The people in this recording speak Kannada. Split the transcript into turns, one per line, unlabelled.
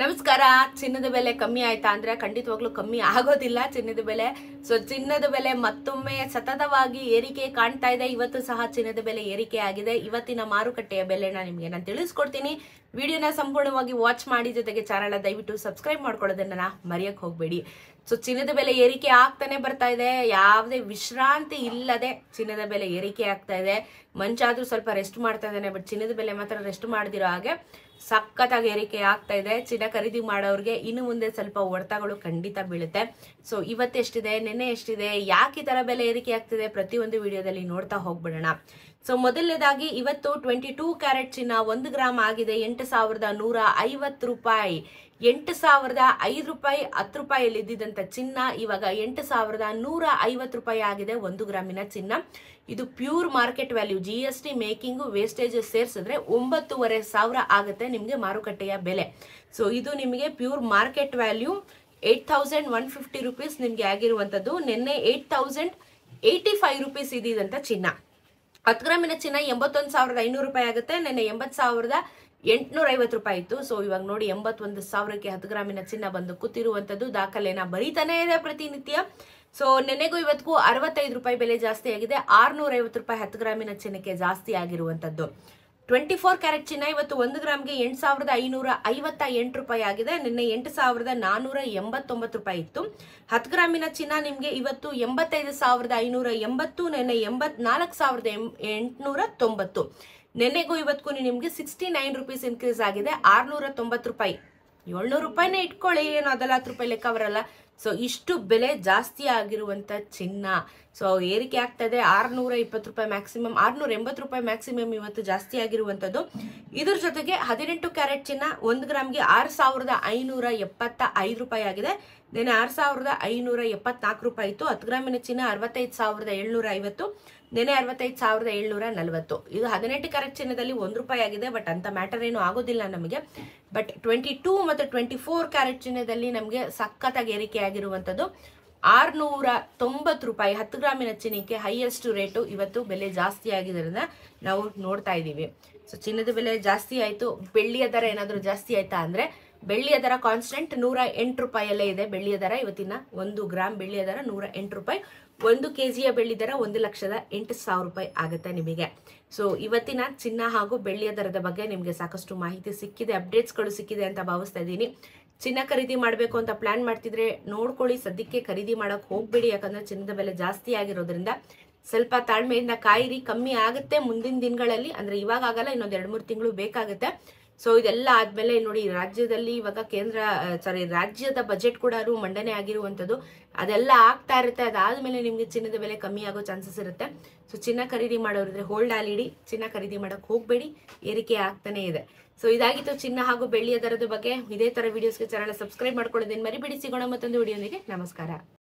ನಮಸ್ಕಾರ. ಚಿನ್ನದ ಬೆಲೆ ಕಮ್ಮಿ ಆಯ್ತಾ ಅಂದ್ರೆ ಖಂಡಿತವಾಗ್ಲೂ ಕಮ್ಮಿ ಆಗೋದಿಲ್ಲ ಚಿನ್ನದ ಬೆಲೆ. ಸೊ ಚಿನ್ನದ ಬೆಲೆ ಮತ್ತೊಮ್ಮೆ ಸತತವಾಗಿ ಏರಿಕೆ ಕಾಣ್ತಾ ಇದೆ. ಇವತ್ತು ಸಹ ಚಿನ್ನದ ಬೆಲೆ ಏರಿಕೆ ಆಗಿದೆ. ಇವತ್ತಿನ ಮಾರುಕಟ್ಟೆಯ ಬೆಲೆನ ನಿಮ್ಗೆ ನಾನು ತಿಳಿಸ್ಕೊಡ್ತೀನಿ. ವಿಡಿಯೋನ ಸಂಪೂರ್ಣವಾಗಿ ವಾಚ್ ಮಾಡಿ, ಜೊತೆಗೆ ಚಾನಲ್ ದಯವಿಟ್ಟು ಸಬ್ಸ್ಕ್ರೈಬ್ ಮಾಡ್ಕೊಳ್ಳೋದನ್ನ ಮರೆಯಕ್ ಹೋಗ್ಬೇಡಿ. ಸೊ ಚಿನ್ನದ ಬೆಲೆ ಏರಿಕೆ ಆಗ್ತಾನೆ ಬರ್ತಾ ಇದೆ. ಯಾವುದೇ ವಿಶ್ರಾಂತಿ ಇಲ್ಲದೆ ಚಿನ್ನದ ಬೆಲೆ ಏರಿಕೆ ಆಗ್ತಾ ಇದೆ. ಮಂಚಾದ್ರೂ ಸ್ವಲ್ಪ ರೆಸ್ಟ್ ಮಾಡ್ತಾ ಇದ್ದಾನೆ, ಬಟ್ ಚಿನ್ನದ ಬೆಲೆ ಮಾತ್ರ ರೆಸ್ಟ್ ಮಾಡದಿರೋ ಹಾಗೆ ಸಖತ್ತಾಗಿ ಏರಿಕೆ ಆಗ್ತಾ ಇದೆ. ಚಿನ್ನ ಖರೀದಿ ಮಾಡೋರಿಗೆ ಇನ್ನು ಮುಂದೆ ಸ್ವಲ್ಪ ಹೊಡೆತಗಳು ಖಂಡಿತ ಬೀಳುತ್ತೆ. ಸೊ ಇವತ್ತೆಷ್ಟಿದೆ, ನೆನ್ನೆ ಎಷ್ಟಿದೆ, ಯಾಕೆ ಈ ತರ ಬೆಲೆ ಏರಿಕೆ ಆಗ್ತಿದೆ, ಪ್ರತಿಯೊಂದು ವಿಡಿಯೋದಲ್ಲಿ ನೋಡ್ತಾ ಹೋಗ್ಬಿಡೋಣ. ಸೊ ಮೊದಲನೇದಾಗಿ ಇವತ್ತು 22 ಕ್ಯಾರೆಟ್ ಚಿನ್ನ 1 ಗ್ರಾಮ್ ಆಗಿದೆ 8,150 ರೂಪಾಯಿ. 8,005 ರೂಪಾಯಿ 10 ರೂಪಾಯಿಯಲ್ಲಿ ಇದ್ದಿದ್ದಂತ ಚಿನ್ನ ಇವಾಗ 8,150 ರೂಪಾಯಿ ಆಗಿದೆ 1 ಗ್ರಾಮಿನ ಚಿನ್ನ. ಇದು pure market value, GST making wastage ಸೇರಿಸಿದ್ರೆ 9,500 ಆಗುತ್ತೆ ನಿಮ್ಗೆ ಮಾರುಕಟ್ಟೆಯ ಬೆಲೆ. ಸೊ ಇದು ನಿಮಗೆ ಪ್ಯೂರ್ ಮಾರ್ಕೆಟ್ ವ್ಯಾಲ್ಯೂ 8,150 ರೂಪೀಸ್ ನಿಮ್ಗೆ ಆಗಿರುವಂತದ್ದು. ನಿನ್ನೆ 8,085 ರೂಪೀಸ್ ಇದ್ದಿದ್ದಂತ ಚಿನ್ನ. 10 ಗ್ರಾಮಿನ ಚಿನ್ನ 81,500 ರೂಪಾಯಿ ಆಗುತ್ತೆ. ನಿನ್ನೆ 80,850 ರೂಪಾಯಿ ಇತ್ತು. ಸೊ ಇವಾಗ ನೋಡಿ 81,000ಕ್ಕೆ 10 ಗ್ರಾಮಿನ ಚಿನ್ನ ಬಂದು ಕೂತಿರುವಂತದ್ದು. ದಾಖಲೆನ ಬರೀತಾನೆ ಇದೆ ಪ್ರತಿನಿತ್ಯ. ಸೊ ನೆನೆಗೂ ಇವತ್ತಿಗೂ 65 ರೂಪಾಯಿ ಬೆಲೆ ಜಾಸ್ತಿ ಆಗಿದೆ. 650 ರೂಪಾಯಿ 10 ಗ್ರಾಮಿನ ಚಿನ್ನಕ್ಕೆ ಜಾಸ್ತಿ ಆಗಿರುವಂತದ್ದು. 24 ಕ್ಯಾರೆಟ್ ಚಿನ್ನ ಇವತ್ತು 1 ಗ್ರಾಮ್ಗೆ 8,558 ರೂಪಾಯಿ ಆಗಿದೆ. ನಿನ್ನೆ 8,489 ರೂಪಾಯಿ ಇತ್ತು. 10 ಗ್ರಾಮಿನ ಚಿನ್ನ ನಿಮ್ಗೆ ಇವತ್ತು 85,580, ನಿನ್ನೆ 84,890. ನೆನ್ನೆಗೂ ಇವತ್ತಿಗೂ ನಿಮ್ಗೆ 69 ರೂಪೀಸ್ ಇನ್ಕ್ರೀಸ್ ಆಗಿದೆ. 690 ರೂಪಾಯಿ, 700 ರೂಪಾಯಿನೇ ಇಟ್ಕೊಳ್ಳಿ, ಏನು ಅದೆಲ್ಲ 10 ರೂಪಾಯಿ ಲೆಕ್ಕ ಬರಲ್ಲ. ಸೊ ಇಷ್ಟು ಬೆಲೆ ಜಾಸ್ತಿ ಆಗಿರುವಂತ ಚಿನ್ನ. ಸೊ ಏರಿಕೆ ಆಗ್ತಾ ಇದೆ. 620 ರೂಪಾಯಿ ಮ್ಯಾಕ್ಸಿಮಮ್, 680 ರೂಪಾಯಿ ಮ್ಯಾಕ್ಸಿಮಮ್ ಇವತ್ತು ಜಾಸ್ತಿ ಆಗಿರುವಂತದ್ದು. ಇದ್ರ ಜೊತೆಗೆ 18 ಕ್ಯಾರೆಟ್ ಚಿನ್ನ 1 ಗ್ರಾಮ್ಗೆ 6,575 ರೂಪಾಯಿ ಆಗಿದೆ. ನೆನೆ 6,574 ರೂಪಾಯಿ ಇತ್ತು. 10 ಗ್ರಾಮಿನ ಚಿನ್ನ 65,750, ನೆನೆ 65,740. ಇದು 18 ಕ್ಯಾರೆಟ್ ಚಿನ್ನದಲ್ಲಿ 1 ರೂಪಾಯಿ ಆಗಿದೆ. ಬಟ್ ಅಂತ ಮ್ಯಾಟರ್ ಏನು ಆಗೋದಿಲ್ಲ ನಮಗೆ. ಬಟ್ 22 ಮತ್ತು 24 ಕ್ಯಾರೆಟ್ ಚಿನ್ನದಲ್ಲಿ ನಮಗೆ ಸಖತ್ತಾಗಿ ಏರಿಕೆ ಆಗಿರುವಂತದ್ದು. 690 ರೂಪಾಯಿ 10 ಗ್ರಾಮಿನ ಚಿನ್ನಕ್ಕೆ ಹೈಯೆಸ್ಟ್ ರೇಟು. ಇವತ್ತು ಬೆಲೆ ಜಾಸ್ತಿ ಆಗಿರೋದ್ರಿಂದ ನಾವು ನೋಡ್ತಾ ಇದ್ದೀವಿ. ಸೊ ಚಿನ್ನದ ಬೆಲೆ ಜಾಸ್ತಿ ಆಯ್ತು. ಬೆಳ್ಳಿಯ ದರ ಏನಾದರೂ ಜಾಸ್ತಿ ಆಯ್ತಾ ಅಂದ್ರೆ ಬೆಳ್ಳಿಯ ದರ ಕಾನ್ಸ್ಟೆಂಟ್ 108 ರೂಪಾಯಲ್ಲೇ ಇದೆ. ಬೆಳ್ಳಿಯ ದರ ಇವತ್ತಿನ 1 ಗ್ರಾಮ್ ಬೆಳ್ಳಿಯ ದರ 108 ರೂಪಾಯಿ. 1 ಕೆಜಿಯ ಬೆಳ್ಳಿ ದರ 1,08,000 ರೂಪಾಯಿ ಆಗುತ್ತೆ ನಿಮಗೆ. ಸೊ ಇವತ್ತಿನ ಚಿನ್ನ ಹಾಗೂ ಬೆಳ್ಳಿಯ ದರದ ಬಗ್ಗೆ ನಿಮಗೆ ಸಾಕಷ್ಟು ಮಾಹಿತಿ ಸಿಕ್ಕಿದೆ, ಅಪ್ಡೇಟ್ಸ್ಗಳು ಸಿಕ್ಕಿದೆ ಅಂತ ಭಾವಿಸ್ತಾ ಇದ್ದೀನಿ. ಚಿನ್ನ ಖರೀದಿ ಮಾಡಬೇಕು ಅಂತ ಪ್ಲಾನ್ ಮಾಡ್ತಿದ್ರೆ ನೋಡ್ಕೊಳ್ಳಿ. ಸದ್ಯಕ್ಕೆ ಖರೀದಿ ಮಾಡಕ್ ಹೋಗ್ಬೇಡಿ, ಯಾಕಂದ್ರೆ ಚಿನ್ನದ ಬೆಲೆ ಜಾಸ್ತಿ ಆಗಿರೋದ್ರಿಂದ ಸ್ವಲ್ಪ ತಾಳ್ಮೆಯಿಂದ ಕಾಯಿರಿ. ಕಮ್ಮಿ ಆಗುತ್ತೆ ಮುಂದಿನ ದಿನಗಳಲ್ಲಿ, ಅಂದ್ರೆ ಇವಾಗ ಆಗಲ್ಲ, ಇನ್ನೊಂದು 2-3 ತಿಂಗಳು ಬೇಕಾಗುತ್ತೆ. ಸೊ ಇದೆಲ್ಲ ಆದ್ಮೇಲೆ ನೋಡಿ, ರಾಜ್ಯದಲ್ಲಿ ಇವಾಗ ರಾಜ್ಯದ ಬಜೆಟ್ ಕೂಡ ಮಂಡನೆ ಆಗಿರುವಂತದ್ದು. ಅದೆಲ್ಲ ಆಗ್ತಾ ಇರುತ್ತೆ. ಅದಾದ್ಮೇಲೆ ನಿಮ್ಗೆ ಚಿನ್ನದ ಬೆಲೆ ಕಮ್ಮಿ ಆಗೋ ಚಾನ್ಸಸ್ ಇರುತ್ತೆ. ಸೊ ಚಿನ್ನ ಖರೀದಿ ಮಾಡೋರಿದ್ರೆ ಹೋಲ್ಡ್ ಆಲಿಡಿ, ಚಿನ್ನ ಖರೀದಿ ಮಾಡಕ್ ಹೋಗ್ಬೇಡಿ, ಏರಿಕೆ ಆಗ್ತಾನೆ ಇದೆ. ಸೊ ಇದಾಗಿತ್ತು ಚಿನ್ನ ಹಾಗೂ ಬೆಳ್ಳಿಯ ದರದ ಬಗ್ಗೆ. ಇದೇ ತರ ವಿಡಿಯೋಸ್ಗೆ ಚಾನಲ್ ಸಬ್ಸ್ಕ್ರೈಬ್ ಮಾಡ್ಕೊಳ್ಳೋದೇನು ಮರಿಬೇಡಿ. ಸಿಗೋಣ ಮತ್ತೊಂದು ವಿಡಿಯೋನಿಗೆ. ನಮಸ್ಕಾರ.